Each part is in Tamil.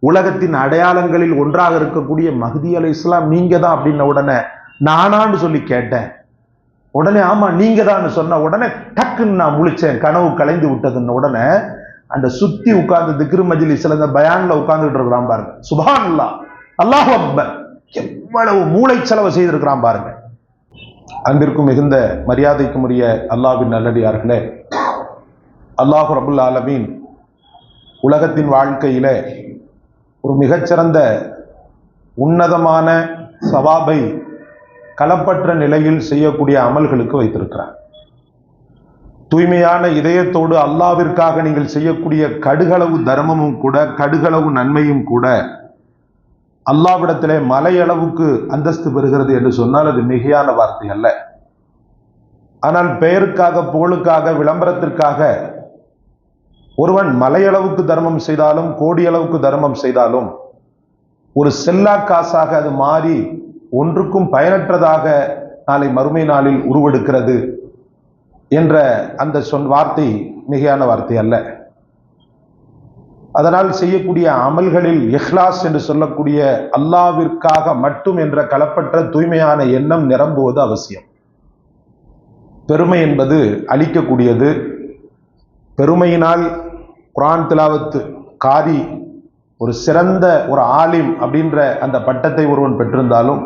உலகத்தின் அடையாளங்களில் ஒன்றாக இருக்கக்கூடிய மஹ்தி அலைஹிஸ்ஸலாம் நீங்க தான் அப்படின்ன உடனே நானான்னு சொல்லி கேட்டேன். உடனே ஆமா நீங்க தான் சொன்ன உடனே டக்குன்னு நான் முழிச்சேன், கனவு கலைந்து விட்டதுன்னு உடனே அந்த சுத்தி உட்கார்ந்து திக்ரு மஜ்லிஸ்ல இந்த பயான்ல உட்கார்ந்துட்டு இருக்கிறான் பாருங்க. சுப்ஹானல்லாஹ், அல்லாஹ் அக்பர், எவ்வளவு மூளை செலவு செய்திருக்கிறான் பாருங்க. அன்பிற்கும் மிகுந்த மரியாதைக்கும் உரிய அல்லாஹ்வின் நல்லடியார்களே, அல்லாஹ் ரப்புல் ஆலமீன் உலகத்தின் வாழ்க்கையில ஒரு மிகச்சிறந்த உன்னதமான சவாபை களப்பற்ற நிலையில் செய்யக்கூடிய அமல்களுக்கு வைத்திருக்கிறார். தூய்மையான இதயத்தோடு அல்லாஹ்விற்காக நீங்கள் செய்யக்கூடிய கடுகளவு தர்மமும் கூட, கடுகளவு நன்மையும் கூட அல்லாஹ்விடத்திலே மலையளவுக்கு அந்தஸ்து பெறுகிறது என்று சொன்னால் அது மிகையான வார்த்தை அல்ல. ஆனால் பெயருக்காக, புகழுக்காக, விளம்பரத்திற்காக ஒருவன் மலையளவுக்கு தர்மம் செய்தாலும், கோடியளவுக்கு தர்மம் செய்தாலும் ஒரு செல்லா காசாக அது மாறி ஒன்றுக்கும் பயனற்றதாக நாளை மறுமை நாளில் உருவெடுக்கிறது என்ற அந்த வார்த்தை மிகையான வார்த்தை அல்ல. அதனால் செய்யக்கூடிய அமல்களில் இஹ்லாஸ் என்று சொல்லக்கூடிய அல்லாஹ்விற்காக மட்டும் என்ற களப்பற்ற தூய்மையான எண்ணம் நிரம்புவது அவசியம். பெருமை என்பது அழிக்கக்கூடியது. பெருமையினால் குர்ஆன் திலாவத்து காரி, ஒரு சிறந்த ஒரு ஆலிம் அப்படின்ற அந்த பட்டத்தை ஒருவன் பெற்றிருந்தாலும்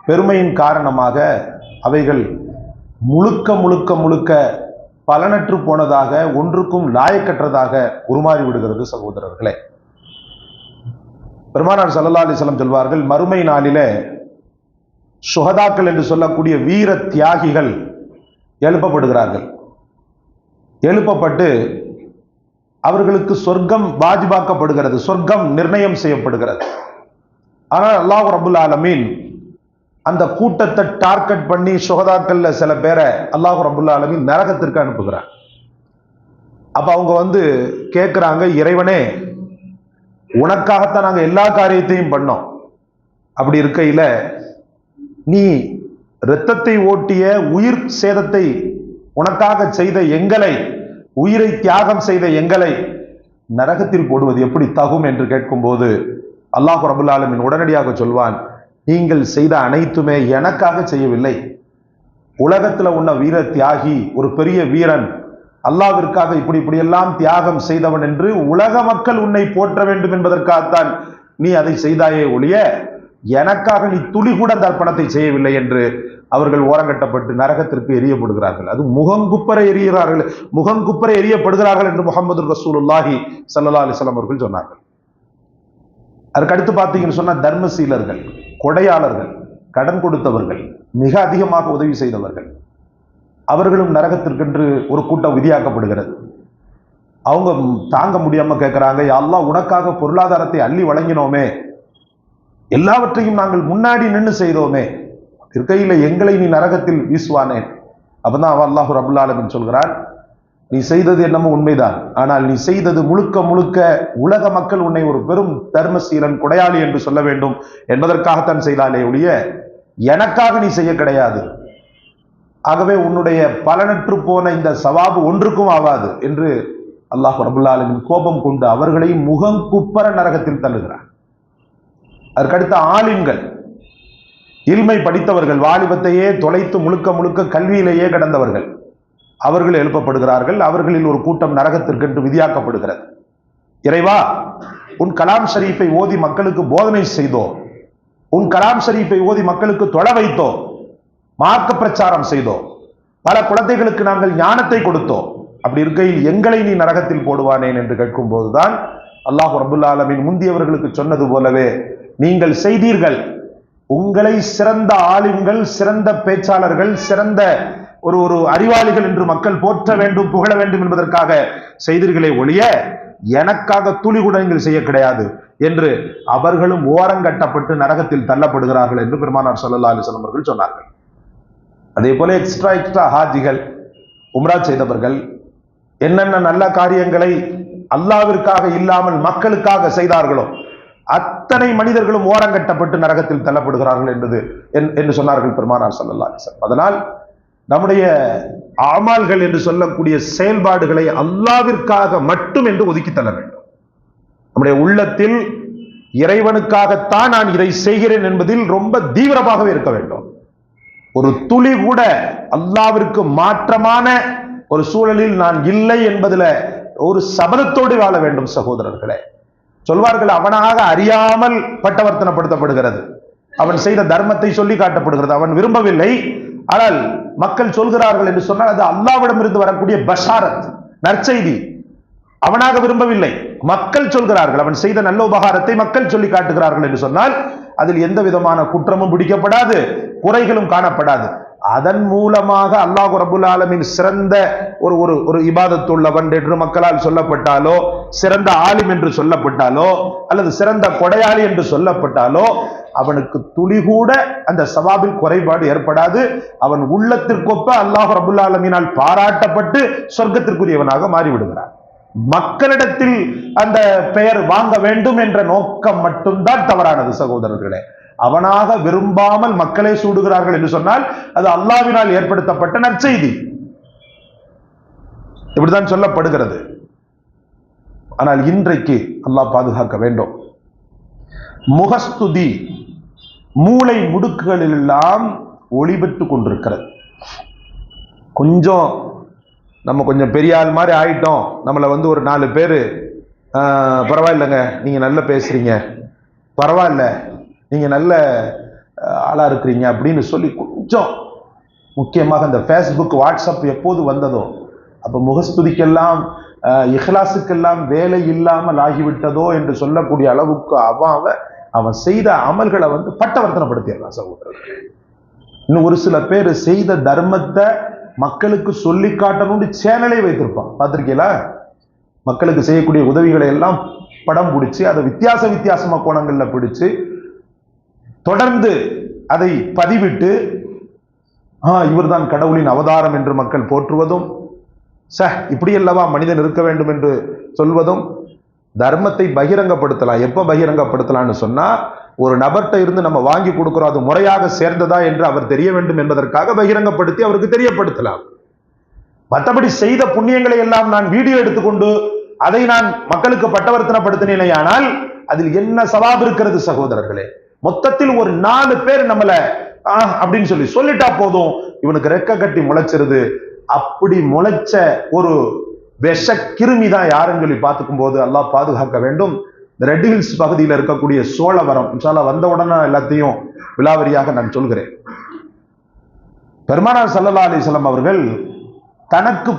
பெருமையின் காரணமாக அவைகள் முழுக்க முழுக்க முழுக்க பலனற்று போனதாக, ஒன்றுக்கும் லாயக்கற்றதாக உருமாறி விடுகிறது. சகோதரர்களே, பெருமானார் ஸல்லல்லாஹு அலைஹி வஸல்லம் சொல்வார்கள், மறுமை நாளிலே சுஹதாக்கள் என்று சொல்லக்கூடிய வீர தியாகிகள் எழுப்பப்படுகிறார்கள். எழுப்பப்பட்டு அவர்களுக்கு சொர்க்கம் வாஜிபாக்கப்படுகிறது, சொர்க்கம் நிர்ணயம் செய்யப்படுகிறது. ஆனால் அல்லாஹ் ரப்புல் ஆலமீன் அந்த கூட்டத்தை டார்கெட் பண்ணி சுஹதாக்கள்ல சில பேரை அல்லாஹ் ரப்புல் ஆலமீன் நரகத்திற்கு அனுப்புகிறார். அப்ப அவங்க கேட்கிறாங்க, இறைவனே உனக்காகத்தான் நாங்க எல்லா காரியத்தையும் பண்ணோம், அப்படி இருக்கையில நீ இரத்தத்தை ஓட்டிய உயிர் சேதத்தை உனக்காக செய்த எங்களை, உயிரை தியாகம் செய்த எங்களை நரகத்தில் போடுவது எப்படி தகும் என்று கேட்கும் போது அல்லாஹ் ரப்புல் ஆலமீன் உடனடியாக சொல்வான், நீங்கள் செய்த அனைத்துமே எனக்காக செய்யவில்லை. உலகத்துல உள்ள வீர தியாகி, ஒரு பெரிய வீரன், அல்லாஹ்விற்காக இப்படியெல்லாம் தியாகம் செய்தவன் என்று உலக மக்கள் உன்னை போற்ற வேண்டும் என்பதற்காகத்தான் நீ அதை செய்தாயே ஒழிய எனக்காக நீ துளி கூட அந்த அர்ப்பணத்தை செய்யவில்லை என்று அவர்கள் ஓரங்கட்டப்பட்டு நரகத்திற்கு எரியப்படுகிறார்கள். அது முகங்குப்பரை எரிகிறார்கள், முகங்குப்பரை எரியப்படுகிறார்கள் என்று முஹம்மது ரசூலுல்லாஹி ஸல்லல்லாஹு அலைஹி வஸல்லம் அவர்கள் சொன்னார்கள். அதற்கடுத்து பார்த்தீங்கன்னு சொன்னா தர்மசீலர்கள், கொடையாளர்கள், கடன் கொடுத்தவர்கள், மிக அதிகமாக உதவி செய்தவர்கள், அவர்களும் நரகத்திற்கென்று ஒரு கூட்டம் விதியாக்கப்படுகிறது. அவங்க தாங்க முடியாம கேட்கிறாங்க, யா அல்லாஹ் உனக்காக பொருளாதாரத்தை அள்ளி வழங்கினோமே, எல்லாவற்றையும் நாங்கள் முன்னாடி நின்று செய்தோமே, இருக்கையில எங்களை நீ நரகத்தில் வீசுவானேன். அப்பதான் அல்லாஹ் ரப்புல் ஆலமீன் சொல்கிறான், நீ செய்தது என்னமோ உண்மைதான், ஆனால் நீ செய்தது முழுக்க முழுக்க உலக மக்கள் உன்னை ஒரு பெரும் தர்மசீலன், கொடையாளி என்று சொல்ல வேண்டும் என்பதற்காகத்தான் செய்தாலே ஒழிய எனக்காக நீ செய்ய கிடையாது. ஆகவே உன்னுடைய பலனற்று போன இந்த சவாபு ஒன்றுக்கும் ஆகாது என்று அல்லாஹ் ரப்புல் ஆலமீன் கோபம் கொண்டு அவர்களை முகங்குப்பர நரகத்தில் தள்ளுகிறார். அதற்கடுத்த ஆலிம்கள், இல்மை படித்தவர்கள், வாலிபத்தையே தொலைத்து முழுக்க முழுக்க கல்வியிலேயே கடந்தவர்கள், அவர்கள் எழுப்பப்படுகிறார்கள். அவர்களில் ஒரு கூட்டம் நரகத்திற்கென்று விதியாக்கப்படுகிறது. இறைவா, உன் கலாம் ஷரீஃபை ஓதி மக்களுக்கு போதனை செய்தோ, உன் கலாம் ஷரீஃபை ஓதி மக்களுக்கு தொழ வைத்தோ, மார்க்க பிரச்சாரம் செய்தோ, பல குழந்தைகளுக்கு நாங்கள் ஞானத்தை கொடுத்தோம், அப்படி இருக்கையில் எங்களை நீ நரகத்தில் போடுவானேன் என்று கேட்கும் போதுதான் அல்லாஹ் ரப்புல் ஆலமீன் முந்தியவர்களுக்கு சொன்னது போலவே நீங்கள் செய்தீர்கள், உங்களை சிறந்த ஆலிம்கள், சிறந்த பேச்சாளர்கள், சிறந்த ஒரு அறிவாளிகள் என்று மக்கள் போற்ற வேண்டும், புகழ வேண்டும் என்பதற்காக செய்தீர்களே ஒழிய எனக்காக துளி கூட நீங்கள் செய்ய கிடையாது என்று அவர்களும் ஓரங்கட்டப்பட்டு நரகத்தில் தள்ளப்படுகிறார்கள் என்று பெருமானார் ஸல்லல்லாஹு அலைஹி வஸல்லம் அவர்கள் சொன்னார்கள். அதே போல எக்ஸ்ட்ரா ஹாஜிகள், உம்ரா செய்தவர்கள், என்னென்ன நல்ல காரியங்களை அல்லாஹ்விற்காக இல்லாமல் மக்களுக்காக செய்தார்களோ அத்தனை மனிதர்களும் ஓரங்கட்டப்பட்டு நரகத்தில் தள்ளப்படுகிறார்கள் என்று சொன்னார்கள் பெருமானார் ஸல்லல்லாஹு அலைஹி வஸல்லம். அதனால் நம்முடைய அமால்கள் என்று சொல்லக்கூடிய செயல்பாடுகளை அல்லாஹ்விற்காக மட்டும் என்று ஒதுக்கி தள்ள வேண்டும். நம்முடைய உள்ளத்தில் இறைவனுக்காகத்தான் நான் இதை செய்கிறேன் என்பதில் ரொம்ப தீவிரமாகவே இருக்க வேண்டும். ஒரு துளி கூட அல்லாவிற்கு மாற்றமான ஒரு சூழலில் நான் இல்லை என்பதில் ஒரு சபதத்தோடு வாழ வேண்டும் சகோதரர்களே. சொல்வார்கள், அவனாக அறியாமல் பட்டவர்த்தனப்படுத்தப்படுகிறது, அவன் செய்த தர்மத்தை சொல்லி காட்டப்படுகிறது, அவன் விரும்பவில்லை, ஆனால் மக்கள் சொல்கிறார்கள் என்று சொன்னால் அது அல்லாவிடமிருந்து வரக்கூடிய பஷாரத், நற்செய்தி. அவனாக விரும்பவில்லை, மக்கள் சொல்கிறார்கள், அவன் செய்த நல்ல உபகாரத்தை மக்கள் சொல்லி காட்டுகிறார்கள் என்று சொன்னால் அதில் எந்த விதமான குற்றமும் பிடிக்கப்படாது, குறைகளும் காணப்படாது. அதன் மூலமாக அல்லாஹ் ரப்புல் ஆலமீன் சிறந்த ஒரு இபாதத்துள்ளவன் என்று மக்களால் சொல்லப்பட்டாலோ, சிறந்த ஆலிம் என்று சொல்லப்பட்டாலோ, அல்லது சிறந்த கொடையாளி என்று சொல்லப்பட்டாலோ அவனுக்கு துளி கூட அந்த சவாபில் குறைபாடு ஏற்படாது. அவன் உள்ளத்திற்கொப்ப அல்லாஹ் ரப்புல் ஆலமீனால் பாராட்டப்பட்டு சொர்க்கத்திற்குரியவனாக மாறிவிடுகிறான். மக்களிடத்தில் அந்த பெயர் வாங்க வேண்டும் என்ற நோக்கம் மட்டும்தான் தவறானது சகோதரர்களே. அவனாக விரும்பாமல் மக்களே சூடுகிறார்கள் என்று சொன்னால் அது அல்லாஹ்வினால் ஏற்படுத்தப்பட்ட நற்செய்தி, இப்படித்தான் சொல்லப்படுகிறது. ஆனால் இன்றைக்கு அல்லாஹ் பாதுகாக்க வேண்டும். முகஸ்துதி மூளை முடுக்குகளில் எல்லாம் ஒளிபெற்றுக் கொண்டிருக்கிறது. நம்ம கொஞ்சம் பெரிய ஆள் மாதிரி ஆயிட்டோம், நம்மளை ஒரு 4 பேர் பரவாயில்லைங்க நீங்க நல்லா பேசுறீங்க, பரவாயில்ல நீங்க நல்ல ஆளா இருக்கிறீங்க அப்படின்னு சொல்லி கொஞ்சம், முக்கியமாக இந்த ஃபேஸ்புக் வாட்ஸ்அப் எப்போது வந்ததோ அப்ப முகஸ்துதிக்கெல்லாம் இஹ்லாசுக்கெல்லாம் வேலை இல்லாமல் ஆகிவிட்டதோ என்று சொல்லக்கூடிய அளவுக்கு அவன் செய்த அமல்களை பட்டவர்த்தனப்படுத்திடலாம் சகோதரர்களே. இன்னும் ஒரு சில பேர் செய்த தர்மத்தை மக்களுக்கு சொல்லி காட்டணும்னு சேனலே வைத்திருப்பான், பார்த்திருக்கீங்களா? மக்களுக்கு செய்யக்கூடிய உதவிகளை எல்லாம் படம் பிடிச்சு அதை வித்தியாசமா கோணங்கள்ல பிடிச்சு தொடர்ந்து அதை பதிவிட்டு இவர்தான் கடவுளின் அவதாரம் என்று மக்கள் போற்றுவதும், இப்படி அல்லவா மனிதன் இருக்க வேண்டும் என்று சொல்வதும். தர்மத்தை பகிரங்கப்படுத்தலாம். எப்ப பகிரங்கப்படுத்தலாம்னு சொன்னா, ஒரு நபர்கிட்ட இருந்து நம்ம வாங்கி கொடுக்கிறோம், அது முறையாக சேர்ந்ததா என்று அவர் தெரிய வேண்டும் என்பதற்காக பகிரங்கப்படுத்தி அவருக்கு தெரியப்படுத்தலாம். மற்றபடி செய்த புண்ணியங்களை எல்லாம் நான் வீடியோ எடுத்துக்கொண்டு அதை நான் மக்களுக்கு பட்டவர்த்தனப்படுத்தினேனால் அதில் என்ன சவாப் இருக்கிறது சகோதரர்களே? மொத்தத்தில் ஒரு 4 பேர் நம்மள அப்படின்னு சொல்லிட்டா போதும், இவனுக்கு ரெக்க கட்டி முளைச்சிருது. அப்படி முளைச்ச ஒரு விஷ கிருமி தான் யாருன்னு சொல்லி பார்த்துக்கும் போது அல்லாஹ் பாதுகாக்க வேண்டும். ரெட் ஹில்ஸ் பகுதியில் இருக்கக்கூடிய சோழவரம் இன்ஷால்லா வந்த உடனே எல்லாத்தையும் விலாவரியாக நான் சொல்கிறேன். பெருமானார் ஸல்லல்லாஹு அலைஹி வஸல்லம் அவர்கள் தனக்கு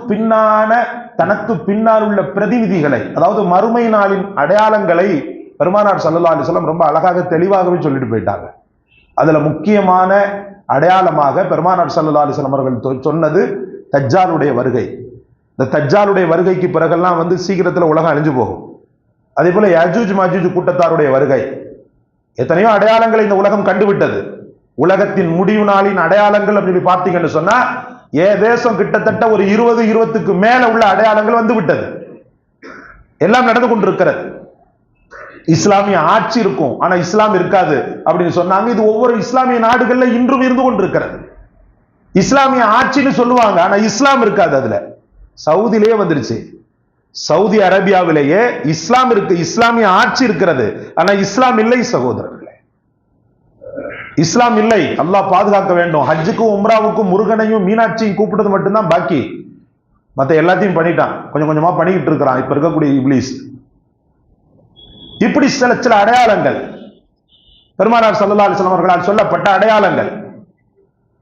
பின்னால் உள்ள பிரதிநிதிகளை, அதாவது மறுமை நாளின் அடையாளங்களை பெருமானார் ஸல்லல்லாஹு அலைஹி வஸல்லம் ரொம்ப அழகாக தெளிவாகவே சொல்லிட்டு போயிட்டாங்க. அதுல முக்கியமான அடையாளமாக பெருமானார் ஸல்லல்லாஹு அலைஹி வஸல்லம் அவர்கள் சொன்னது தஜ்ஜாலுடைய வருகை. இந்த தஜ்ஜாலுடைய வருகைக்கு பிறகெல்லாம் சீக்கிரத்துல உலகம் அழிஞ்சு போகும். அதே போல யஜூஜ் மஜூஜ் கூட்டத்தாருடைய வருகை. எத்தனையோ அடையாளங்களை இந்த உலகம் கண்டுவிட்டது. உலகத்தின் முடிவு நாளின் அடையாளங்கள் அப்படின்னு பார்த்தீங்கன்னு சொன்னா தேசம் கிட்டத்தட்ட ஒரு 20-20க்கு மேல உள்ள அடையாளங்கள் விட்டது. எல்லாம் நடந்து கொண்டிருக்கிறது. இஸ்லாமிய ஆட்சி இருக்கும், ஆனா இஸ்லாம் இருக்காது அப்படின்னு சொன்னாங்க. இது ஒவ்வொரு இஸ்லாமிய நாடுகள்ல இன்றும் இருந்து கொண்டிருக்கிறது. இஸ்லாமிய ஆட்சின்னு சொல்லுவாங்க, ஆனா இஸ்லாம் இருக்காது. அதுல சவுதியிலேயே வந்துருச்சு. சவுதி அரேபியாவிலேயே இஸ்லாம் இருக்கு, இஸ்லாமிய ஆட்சி இருக்கிறது, ஆனா இஸ்லாம் இல்லை சகோதரர்களே, இஸ்லாம் இல்லை. அல்லாஹ் பாதுகாக்க வேண்டும். ஹஜ்ஜுக்கும் உம்ராவுக்கும் முருகனையும் மீனாட்சியும் கூப்பிட்டது மட்டும்தான் பாக்கி, மத்த எல்லாத்தையும் பண்ணிட்டான், கொஞ்சம் கொஞ்சமா பண்ணிக்கிட்டு இருக்கிறான் இப்ப இருக்கக்கூடிய இப்லீஸ். இப்படி சில அடையாளங்கள் பெருமானார் ஸல்லல்லாஹு அலைஹி வஸல்லம் அவர்களால் சொல்லப்பட்ட அடையாளங்கள்.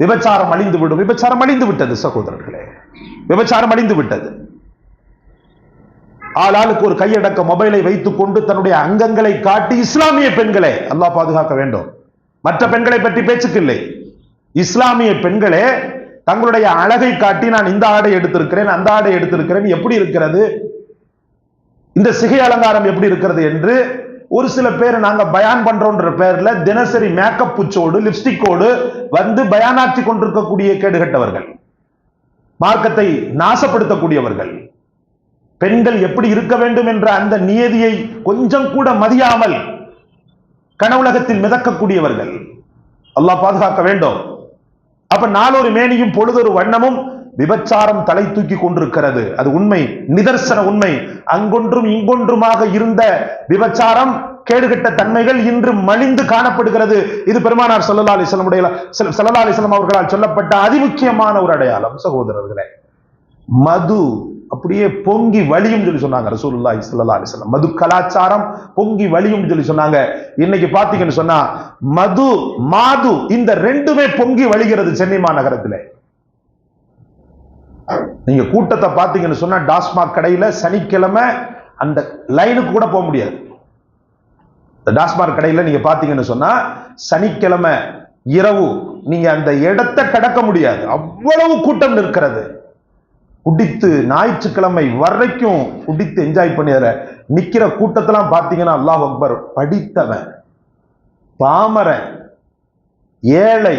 விபச்சாரம் அழிந்து விடும். விபச்சாரம் அழிந்து விட்டது சகோதரர்களே, விபச்சாரம் அழிந்து விட்டது. ஆளாளுக்கு ஒரு கையடக்க மொபைலை வைத்துக் கொண்டு தன்னுடைய அங்கங்களை காட்டி இஸ்லாமிய பெண்களே, அல்லாஹ் பாதுகாக்க வேண்டும், மற்ற பெண்களை பற்றி பேச்சுக்கு இல்லை, இஸ்லாமிய பெண்களே தங்களுடைய அழகை காட்டி நான் இந்த ஆடை எடுத்திருக்கிறேன், அந்த ஆடை எடுத்திருக்கிறேன், எப்படி இருக்கிறது, இந்த சிகை அலங்காரம் எப்படி இருக்கிறது என்று ஒரு சில பேர் நாங்க பயான் பண்றோன்ற பேர்ல தினசரி மேக்கப் பூச்சோடு லிப்ஸ்டிக்கோடு பயானாற்றி கொண்டிருக்கக்கூடிய கேடுகட்டவர்கள், மார்க்கத்தை நாசப்படுத்தக்கூடியவர்கள், பெண்கள் எப்படி இருக்க வேண்டும் என்ற அந்த நியதியை கொஞ்சம் கூட மதியாமல் கனவுலகத்தில் மிதக்கக்கூடியவர்கள். அல்லாஹ் பாதுகாக்க வேண்டும். அப்ப நாளொரு மேனியும் பொழுதொரு வண்ணமும் விபச்சாரம் தலை தூக்கி கொண்டிருக்கிறது. அது உண்மை, நிதர்சன உண்மை. அங்கொன்றும் இங்கொன்றுமாக இருந்த விபச்சாரம் கேடுகட்ட தன்மைகள் இன்று மலிந்து காணப்படுகிறது. இது பெருமானார் ஸல்லல்லாஹு அலைஹி வஸல்லம் அவர்களால் சொல்லப்பட்ட அதிமுக்கியமான ஒரு அடையாளம். சகோதரர்களே, மது அப்படியே பொங்கி வலியும் சொல்லி சொன்னாங்க ரசூலுல்லாஹி ஸல்லல்லாஹு அலைஹி வஸல்லம். மது கலாச்சாரம் பொங்கி வலியும் சொல்லி சொன்னாங்க. இன்னைக்கு பாத்தீங்கன்னு சொன்னா மது மாது இந்த ரெண்டுமே பொங்கி வழிகிறது சென்னை மாநகரத்தில். நீங்க கூட்டத்தை பாத்தீங்கன்னு சொன்னா டாஸ்மாக் கடையில சனிக்கிழமை அந்த லைனுக்கு கூட போக முடியாது. டாஸ்மாக் கடையில நீங்க பாத்தீங்கன்னு சொன்னா சனிக்கிழமை இரவு நீங்க அந்த இடத்தை கடக்க முடியாது, அவ்வளவு கூட்டம் இருக்கிறது. குடித்து ஞாயிற்றுக்கிழமை வரைக்கும் குடித்து என்ஜாய் பண்ணிடுற நிக்கிற கூட்டத்தெல்லாம் பாத்தீங்கன்னா அல்லாஹ் அக்பர், படித்தவன், பாமரன், ஏழை,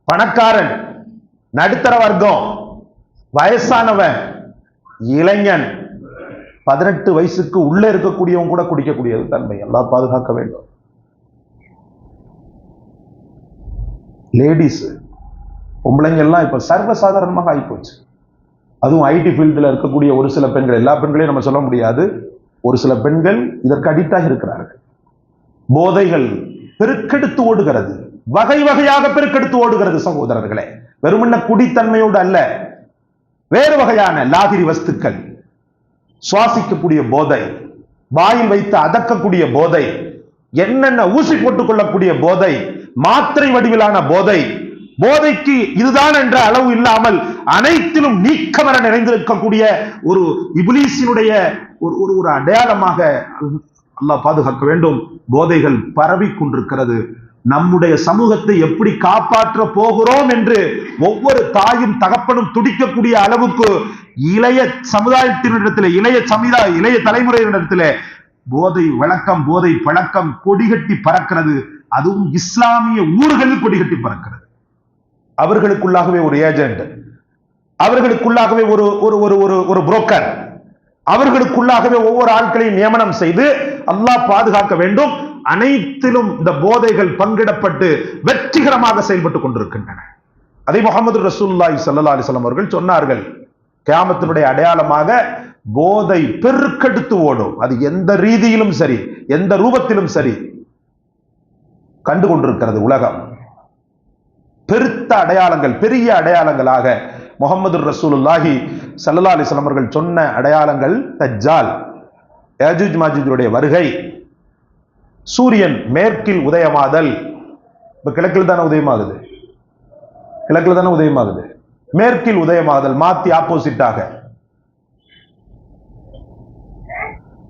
பணக்காரன், நடுத்தர வர்க்கம், வயசானவன், இளைஞன், 18 வயசுக்கு உள்ள இருக்கக்கூடியவங்க கூட குடிக்கக்கூடியது தன்மை. அல்லாஹ் பாதுகாக்க வேண்டும். லேடிஸ் பொம்பளைங்க எல்லாம் இப்ப சர்வசாதாரணமாக ஆகிப்போச்சு. அதுவும் ஐடி ஃபீல்டில் இருக்கக்கூடிய ஒரு சில பெண்கள், எல்லா பெண்களையும் நம்ம சொல்ல முடியாது, ஒரு சில பெண்கள் இதற்கு அடிக்டாக இருக்கிறார்கள். போதைகள் பெருக்கெடுத்து ஓடுகிறது, வகை வகையாக பெருக்கெடுத்து ஓடுகிறது சகோதரர்களே. வெறுமன்ன குடித்தன்மையோடு அல்ல, வேறு வகையான லாகிரி வஸ்துக்கள், சுவாசிக்கக்கூடிய போதை, வாயில் வைத்து அதக்கக்கூடிய போதை, என்னென்ன ஊசி போட்டுக் கொள்ளக்கூடிய போதை, மாத்திரை வடிவிலான போதை, போதைக்கு இதுதான் என்ற அளவு இல்லாமல் அனைத்திலும் நீக்கமர நிறைந்திருக்கக்கூடிய ஒரு இப்லீஸினுடைய ஒரு அடையாளமாக அல்லாஹ் பாதுகாக்க வேண்டும். போதைகள் பரவி கொண்டிருக்கிறது. நம்முடைய சமூகத்தை எப்படி காப்பாற்ற போகிறோம் என்று ஒவ்வொரு தாயும் தகப்பனும் துடிக்கக்கூடிய அளவுக்கு இளைய சமுதாயத்தினிடத்தில், இளைய தலைமுறையினிடத்தில் போதை வழக்கம், போதை பழக்கம் கொடிகட்டி பறக்கிறது. அதுவும் இஸ்லாமிய ஊர்களில் கொடிகட்டி பறக்கிறது. அவர்களுக்குள்ளாகவே ஒரு ஏஜென்ட், அவர்களுக்குள்ளாகவே ஒரு புரோக்கர், அவர்களுக்குள்ளாகவே ஒவ்வொரு ஆட்களையும் நியமனம் செய்து அல்லாஹ் பாதுகாக்க வேண்டும். அனைத்திலும் இந்த போதைகள் பங்கிடப்பட்டு வெற்றிகரமாக செயல்பட்டுக் கொண்டிருக்கின்றன. அதை முஹம்மது ரசூலுல்லாஹி ஸல்லல்லாஹு அலைஹி வஸல்லம் அவர்கள் சொன்னார்கள், கியாமத்தினுடைய அடையாளமாக போதை பெருக்கெடுத்து ஓடும். அது எந்த ரீதியிலும் சரி, எந்த ரூபத்திலும் சரி கண்டு கொண்டிருக்கிறது உலகம். பெருத்த அடையாளங்கள், பெரிய அடையாளங்களாக முஹம்மது ரசூலுல்லாஹி ஸல்லல்லாஹு அலைஹி வஸல்லம் அவர்கள் சொன்ன அடையாளங்கள் தஜ்ஜால், யாஜூஜ் மாஜூஜுடைய வருகை, சூரியன் மேற்கில் உதயமாதல். இப்ப கிழக்கில் தானே உதயமாகுது, கிழக்கில் தானே உதயமாகுது, மேற்கில் உதயமாதல், மாத்தி ஆப்போசிட்டாக.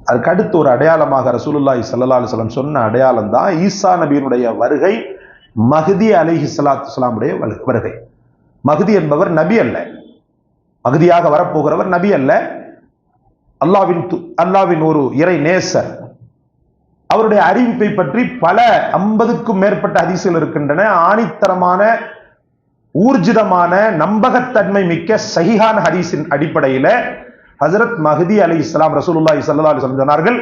அதுக்கு அடுத்து ஒரு அடையாளமாக ரசூலுல்லாஹி ஸல்லல்லாஹு அலைஹி வஸல்லம் சொன்ன அடையாளம் தான் ஈசா நபியினுடைய வருகை, மஹ்தி அலைஹிஸ்ஸலாத்து வஸ்ஸலாமுடைய வருகை. மஹ்தி என்பவர் நபி அல்ல, மஹ்தியாக வரப்போகிறவர் நபி அல்ல, அல்லாவின் ஒரு இறை நேசர். அவருடைய அறிவிப்பை பற்றி பல 50க்கும் மேற்பட்ட ஹதீஸ்கள் இருக்கின்றன. ஆணித்தரமான, ஊர்ஜிதமான, நம்பகத்தன்மை மிக்க சஹீஹான ஹதீஸின் அடிப்படையில ஹஜ்ரத் மஹ்தி அலைஹிஸ்ஸலாம் ரசூலுல்லாஹி ஸல்லல்லாஹு அலைஹி வஸல்லம் சொன்னார்கள்,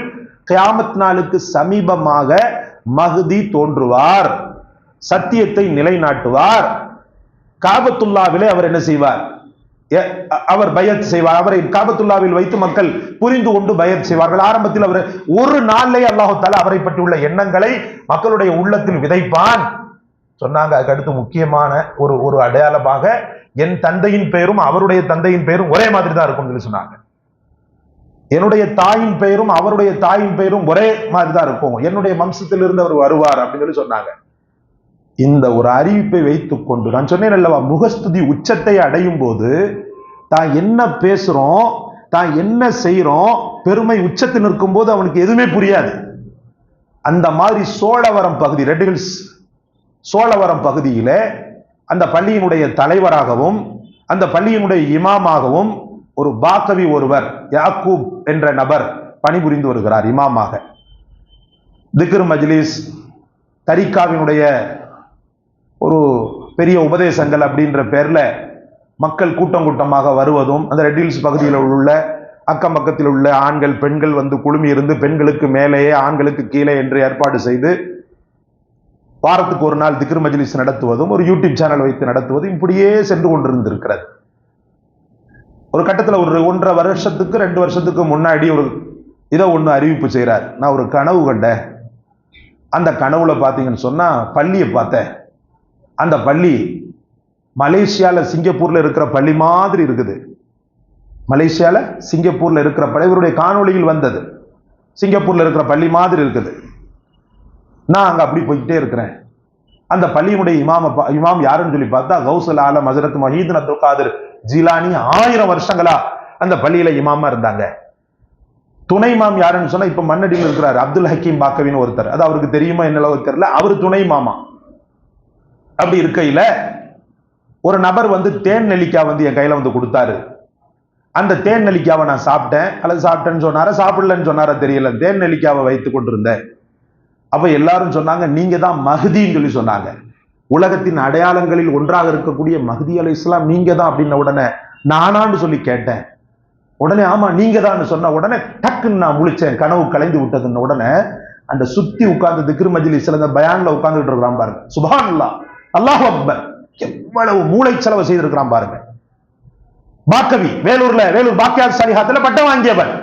கியாமத் நாளுக்கு சமீபமாக மஹ்தி தோன்றுவார், சத்தியத்தை நிலைநாட்டுவார். காபத்துல்லாவிலே அவர் என்ன செய்வார்? அவர் பையத் செய்வார். அவரை காபத்துல்லாவில் வைத்து மக்கள் புரிந்து கொண்டு பையத் செய்வார்கள். ஆரம்பத்தில் அவர் ஒரு நாளிலே அல்லாஹ் தஆலா அவரை பற்றியுள்ள எண்ணங்களை மக்களுடைய உள்ளத்தில் விதைப்பான் சொன்னாங்க. அதுக்கடுத்து முக்கியமான ஒரு அடையாளமாக என் தந்தையின் பெயரும் அவருடைய தந்தையின் பெயரும் ஒரே மாதிரி தான் இருக்கும் சொன்னாங்க. என்னுடைய தாயின் பெயரும் அவருடைய தாயின் பெயரும் ஒரே மாதிரி தான் இருக்கும், என்னுடைய வம்சத்தில் இருந்து அவர் வருவார் அப்படின்னு சொல்லி சொன்னாங்க. இந்த ஒரு அறிவிப்பை வைத்துக் கொண்டு நான் சொன்னேன் அல்லவா, முகஸ்துதி உச்சத்தை அடையும் போது தான் என்ன பேசுறோம், தான் என்ன செய்யறோம், பெருமை உச்சத்தில் நிற்கும் போது அவனுக்கு எதுவுமே புரியாது. அந்த மாதிரி சோழவரம் பகுதி, ரெட் ஹில்ஸ் சோழவரம் பகுதியில அந்த பள்ளியினுடைய தலைவராகவும் அந்த பள்ளியினுடைய இமாமாகவும் ஒரு பாக்கவி ஒருவர் யாக்கூப் என்ற நபர் பணிபுரிந்து வருகிறார் இமாமாக. திக்ர் மஜ்லிஸ், தரிகாவினுடைய ஒரு பெரிய உபதேசங்கள் அப்படின்ற பேர்ல மக்கள் கூட்டம் கூட்டமாக வருவதும், அந்த ரெட் ஹில்ஸ் பகுதியில் உள்ள அக்கம் பக்கத்தில் உள்ள ஆண்கள் பெண்கள் வந்து குழுமி இருந்து பெண்களுக்கு மேலேயே ஆண்களுக்கு கீழே என்று ஏற்பாடு செய்து வாரத்துக்கு ஒரு நாள் திக்ர் மஜ்லிஸ் நடத்துவதும், ஒரு யூடியூப் சேனல் வைத்து நடத்துவதும் இப்படியே சென்று கொண்டிருந்திருக்கிறது. ஒரு கட்டத்தில் ஒரு 1.5 வருஷத்துக்கு 2 வருஷத்துக்கு முன்னாடி ஒரு இதை ஒன்று அறிவிப்பு செய்கிறார். நான் ஒரு கனவு கண்டேன், அந்த கனவுல பாத்தீங்கன்னு சொன்னா பள்ளியை பார்த்தேன். அந்த பள்ளி மலேசியால சிங்கப்பூர்ல இருக்கிற பள்ளி மாதிரி இருக்குது. மலேசியால சிங்கப்பூர்ல இருக்கிற பள்ளி இவருடைய காணொளியில் வந்தது. சிங்கப்பூர்ல இருக்கிற பள்ளி மாதிரி இருக்குது. நான் அங்க அப்படி போய்கிட்டே இருக்கிறேன். அந்த பள்ளியினுடைய இமாம் யாருன்னு சொல்லி பார்த்தா கௌசுல் ஆலம் ஹஜ்ரத் முஹீதீன் அப்துல் காதிர் ஜிலானி 1000 வருஷங்களா அந்த பள்ளியில இமாமா இருந்தாங்க. துணை இமாம் யாருன்னு சொன்னா இப்ப மண்ணடியில் இருக்கிறார் அப்துல் ஹக்கீம் பாக்கவின்னு ஒருத்தர். அது அவருக்கு தெரியுமா என்ன தெரியல, அவரு துணை மாமா. அப்படி இருக்கையில ஒரு நபர் வந்து தேன் நெல்லிக்காய் வந்து என் கையில வந்து கொடுத்தாரு. அந்த தேன் நெல்லிக்காவை நான் சாப்பிட்டேன், அல்லது சாப்பிட்டேன்னு சொன்னாரா சாப்பிடலன்னு சொன்னாரா தெரியல. தேன் நெல்லிக்காவை வைத்துக் கொண்டிருந்தேன். அப்ப எல்லாரும் சொன்னாங்க நீங்க தான் மஹ்தின்னு சொல்லி சொன்னாங்க. உலகத்தின் அடையாளங்களில் ஒன்றாக இருக்கக்கூடிய மஹ்தி அலைஹிஸ்ஸலாம் நீங்க தான் அப்படின்ன உடனே நானான்னு சொல்லி கேட்டேன். உடனே ஆமா நீங்க தான் சொன்ன உடனே டக்குன்னு நான் முழிச்சேன். கனவு கலைந்து விட்டதுன்னு உடனே அந்த சுத்தி உட்கார்ந்து திக்ர் மஜ்லிஸ்ல இந்த பயான்ல உட்கார்ந்துட்டு இருக்கிறான் பாருங்க. சுப்ஹானல்லாஹ், அல்லாஹ் அக்பர், எவ்வளவு மூளை செலவு செய்திருக்கிறான் பாருங்க. பாக்கவி வேலூர் பாக்கியாத் சாலிஹாத்துல பட்டம் வாங்கியவன்.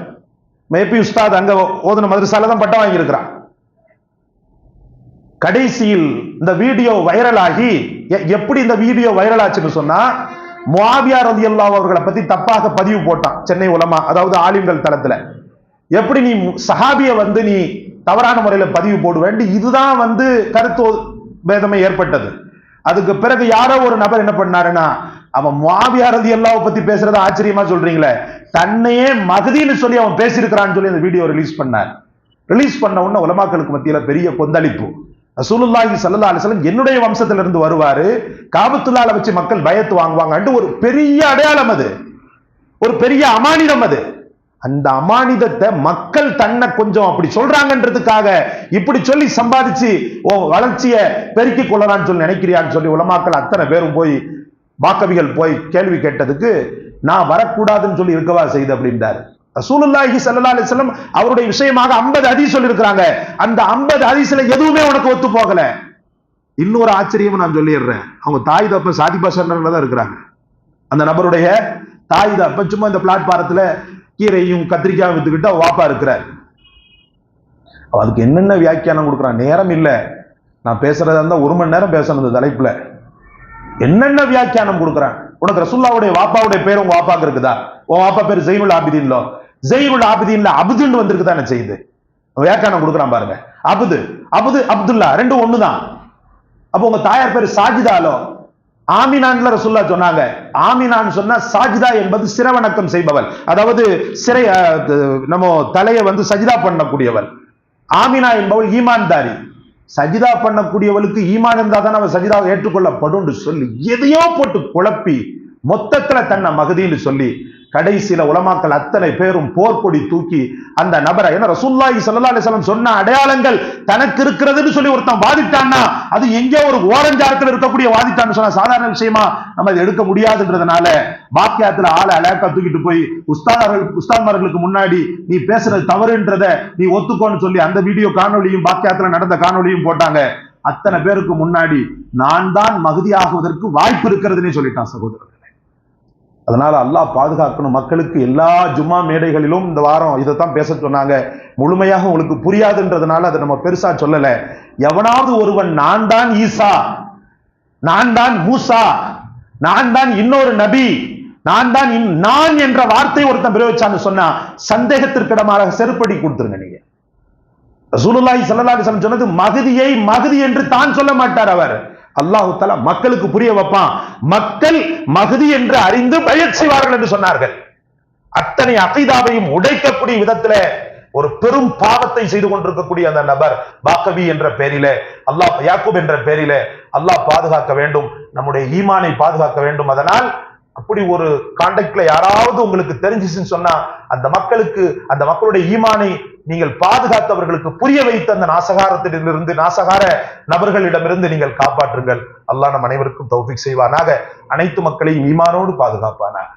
மேபி உஸ்தாத் அங்க ஓதுன மதரசால தான் பட்டம் வாங்கி இருக்கிறான். கடைசியில் இந்த வீடியோ வைரல் ஆகி, எப்படி இந்த வீடியோ வைரல் ஆச்சுன்னு சொன்னா முஆவியா ரலியல்லாஹு அவர்களை பத்தி தப்பாக பதிவு போட்டான் சென்னை உலமா, அதாவது ஆலிம்கள் தளத்துல. எப்படி நீ சஹாபிய வந்து நீ தவறான முறையில பதிவு போடுவேன், இதுதான் வந்து கருத்து பேதமை ஏற்பட்டது. அதுக்கு பிறகு யாரோ ஒரு நபர் என்ன பண்ணாருன்னா, அவன் முஆவியா ரலியல்லாஹு பத்தி பேசுறத ஆச்சரியமா சொல்றீங்களே, தன்னையே மஹ்தின்னு சொல்லி அவன் பேசியிருக்கிறான்னு சொல்லி அந்த வீடியோ ரிலீஸ் பண்ணார். ரிலீஸ் பண்ண உடனே உலமாக்களுக்கு மத்தியில பெரிய கொந்தளிப்பு. ரசூலுல்லாஹி ஸல்லல்லாஹு அலைஹி வஸல்லம் என்னுடைய வம்சத்துல இருந்து வருவாரு, காபத்துல்லாஹ்ல வச்சு மக்கள் பயத்து வாங்குவாங்க, ஒரு பெரிய அடையாளம், அது ஒரு பெரிய அமானிதம். அது அந்த அமானிதத்தை மக்கள் தன்னை கொஞ்சம் அப்படி சொல்றாங்கன்றதுக்காக இப்படி சொல்லி சம்பாதிச்சு வளர்ச்சியை பெருக்கிக் கொள்ளலான்னு சொல்லி நினைக்கிறியான்னு சொல்லி உலமாக்கள் அத்தனை பேரும் போய் பாக்கவிகள் போய் கேள்வி கேட்டதுக்கு நான் வரக்கூடாதுன்னு சொல்லி இருக்கவா செய்து அப்படின்றாரு. ரசூலுல்லாஹி ஸல்லல்லாஹு அலைஹி வஸல்லம் அவருடைய விஷயமாக 50 ஹதீஸ் சொல்லி இருக்கிறாங்க. அந்த 50 ஹதீஸ்ல எதுவுமே உனக்கு ஒத்து போகல. இன்னொரு ஆச்சரியம் நான் சொல்லிடுறேன். அவங்க தாய் தப்ப சாதி பாஷர்ல தான் இருக்கிறாங்க. அந்த நபருடைய தாய் தப்ப சும்மா இந்த பிளாட்பாரத்துல கீரையும் கத்திரிக்காயும் வித்துக்கிட்டு வாப்பா இருக்கிறார். அதுக்கு என்னென்ன வியாக்கியானம் கொடுக்குறான், நேரம் இல்ல, நான் பேசுறதா இருந்தா 1 மணி நேரம் பேசணும் இந்த தலைப்புல. என்னென்ன வியாக்கியானம் கொடுக்குறான். உனக்கு ரசூலுல்லாஹ்வுடைய வாப்பாவுடைய பேர் உங்க வாப்பாக்கு இருக்குதா? உன் வாப்பா பேர் ஜெயினுல் ஆபிதீன்ல, ஜெயினுல் ஆபிதீன்ல அப்துன்னு வந்திருக்கு தானே செய்து. வியாக்கியானம் கொடுக்குறான் பாருங்க. அப்து அப்து அப்துல்லா ரெண்டும் ஒண்ணுதான். அப்ப உங்க தாயார் பேர் சாஜிதாலோ, ஆமினான்ல ரசூலுல்லாஹ் சொன்னாங்க. ஆமினான்னு சொன்னா சாஜிதா என்பது சிரவணக்கம் செய்பவள், அதாவது சிறை நம்ம தலையை வந்து சஜிதா பண்ணக்கூடியவள். ஆமினா என்பவள் ஈமான்தாரி. சஜிதா பண்ணக்கூடியவளுக்கு ஈமான் இருந்தா தான் அவன் சஜிதாவை ஏற்றுக்கொள்ளப்படும் சொல்லி எதையோ போட்டு குழப்பி மொத்தத்துல தன்னை மகதின்னு சொல்லி கடைசியில உலமாக்கள் அத்தனை பேரும் போர்க்கொடி தூக்கி அந்த நபரை, ஏன்னா ரசூலுல்லாஹி ஸல்லல்லாஹு அலைஹி வஸல்லம் சொன்ன அடையாளங்கள் தனக்கு இருக்கிறதுன்னு சொல்லி ஒருத்தன் வாதிட்டான்னா அது எங்கேயோ ஒரு ஓரஞ்சாரத்தில் இருக்கக்கூடிய வாதிட்டான்னு சொன்னா சாதாரண விஷயமா நம்ம இதை எடுக்க முடியாதுன்றதுனால பாக்கியாத்துல ஆளை அலேக்கா தூக்கிட்டு போய் உஸ்தாத்மார்களுக்கு முன்னாடி நீ பேசுறது தவறுன்றத நீ ஒத்துக்கோன்னு சொல்லி அந்த வீடியோ காணொலியும் பாக்கியாத்துல நடந்த காணொலியும் போட்டாங்க. அத்தனை பேருக்கு முன்னாடி நான் தான் மகதி ஆகுவதற்கு வாய்ப்பு இருக்கிறதுன்னு சொல்லிட்டான் சகோதரர்களே. அதனால அல்லாஹ் பாதுகாக்கணும். மக்களுக்கு எல்லா ஜும்மா மேடைகளிலும் இந்த வாரம் இதைத்தான் பேச சொன்னாங்க. முழுமையாக உங்களுக்கு புரியாதுன்றதுனால அதை நம்ம பெருசா சொல்லல. எவனாவது ஒருவன் நான் தான் ஈசா, நான் தான் மூசா, நான் தான் இன்னொரு நபி, நான் என்ற வார்த்தை ஒருத்தன் பிரயோகிச்சான்னு சொன்னா சந்தேகத்திற்கிடமாக செருப்படி கொடுத்துருங்க. நீங்க ரசூலுல்லாஹி ஸல்லல்லாஹு அலைஹி வஸல்லம் சொன்னது மஹ்தியை மஹ்தி என்று தான் சொல்ல மாட்டார். அவர் அல்லாஹ் தஆலா மக்களுக்கு புரிய வைப்பான். மக்கள் மஹ்தி என்று அறிந்து பயத் செய்வார்கள் என்று சொன்னார்கள். அத்தனை அகீதாவையும் உடைக்கக்கூடிய விதத்துல ஒரு பெரும் பாவத்தை செய்து கொண்டிருக்கக்கூடிய அந்த நபர் பாக்கவி என்ற பெயரிலே, அல்லாஹ் யாக்கூப் என்ற பெயரிலே அல்லாஹ் பாதுகாக்க வேண்டும், நம்முடைய ஈமானை பாதுகாக்க வேண்டும். அதனால் அப்படி ஒரு கான்டாக்ட்ல யாராவது உங்களுக்கு தெரிஞ்சிச்சுன்னு சொன்னா அந்த மக்களுடைய ஈமானை நீங்கள் பாதுகாத்தவர்களுக்கு புரிய வைத்த அந்த நாசகாரத்திலிருந்து, நாசகார நபர்களிடமிருந்து நீங்கள் காப்பாற்றுங்கள். அல்லாஹ் நம் அனைவருக்கும் தௌஃபீக் செய்வானாக. அனைத்து மக்களையும் ஈமானோடு பாதுகாப்பானாக.